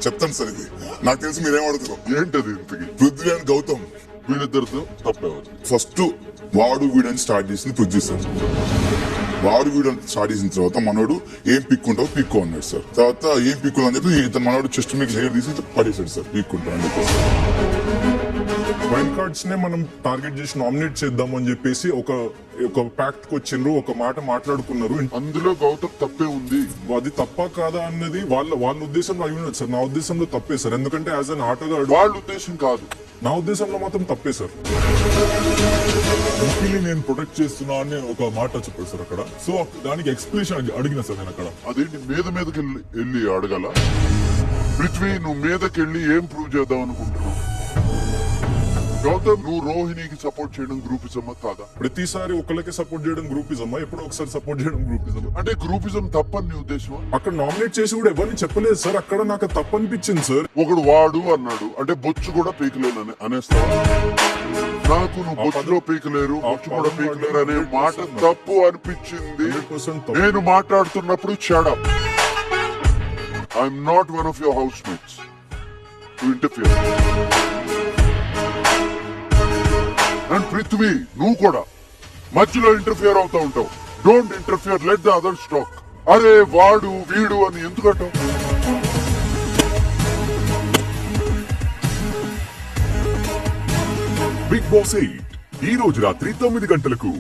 చెప్తాను సార్ ఇది. నాకు తెలిసి మీరేం అడుగుతారు. ఏంటది ఇంతకి? పృథ్వీ అండ్ గౌతమ్ వీళ్ళిద్దరితో తప్పేవారు. ఫస్ట్ వాడు వీడని స్టార్ట్ చేసింది పృథ్వీ సార్. వాడు వీడని స్టార్ట్ చేసిన తర్వాత మనోడు ఏం పిక్కుంటావు పిక్కు అన్నాడు సార్. తర్వాత ఏం పిక్కు అని చెప్పి ఇతను మనోడు చెస్ట్ మీకు హెయిర్ తీసి పడేసాడు సార్ పిక్కుంటా అని చెప్పేసి. వైల్డ్ కార్డ్స్ నే మనం టార్గెట్ చేసి నామినేట్ చేద్దాం అని చెప్పేసి ఒక ప్యాక్ట్ కి వచ్చిండ్రు, ఒక మాట మాట్లాడుకున్నారు. అందులో గౌతమ్ తప్పే ఉంది. అది తప్ప కాదా అన్నది వాళ్ళ ఉద్దేశంలో అయి ఉండదు సార్. నా ఉద్దేశంలో తప్పే సార్. ఎందుకంటే యాజ్ అన్ ఆటగాడు వాళ్ళ ఉద్దేశం కాదు, నా ఉద్దేశంలో మాత్రం తప్పే సార్. నిఖిల్ని నేను ప్రొటెక్ట్ చేస్తున్నా అని ఒక మాట చెప్పాడు సార్ అక్కడ. సో దానికి ఎక్స్ప్లెనేషన్ అడిగిన సార్ నేను అక్కడ. అదేంటి మీదకి వెళ్ళి అడగల? పృథ్వీ నువ్వు మీదకెళ్ళి ఏం ప్రూవ్ చేద్దాం అనుకుంటున్నావు? గౌతమ్ నువ్వు రోహిణికి సపోర్ట్ చేయడం గ్రూపిజమా కాదా? ప్రతిసారి ఒకళ్ళకి సపోర్ట్ చేయడం గ్రూపిజమా? ఎప్పుడో ఒకసారి సపోర్ట్ చేయడం గ్రూపిజమా? అంటే గ్రూపిజం తప్పని నీ ఉద్దేశమా? అక్కడ నామినేట్ చేసి కూడా ఎవరిని చెప్పలేదు సార్. అక్కడ నాకు తప్పు అనిపించింది సార్. ఒకడు వాడు అన్నాడు అంటే బొచ్చు కూడా పీకలేను అనేస్తావా? నాకు నువ్వు బొచ్చులో పీకలేరు, బొచ్చు కూడా పీకలేరు అనే మాట తప్పు అనిపించింది. 100% తప్పు. నేను మాట్లాడుతున్నప్పుడు shut up. I'm not one of your house mates to interfere. And Prithvi నువ్వు కూడా మధ్యలో ఇంటర్ఫియర్ అవుతా ఉంటావు. Don't interfere, let the others talk. అరే వాడు వీడు అని ఎందుకంటావు? బిగ్ బాస్ 8 ఈ రోజు రాత్రి 9 గంటలకు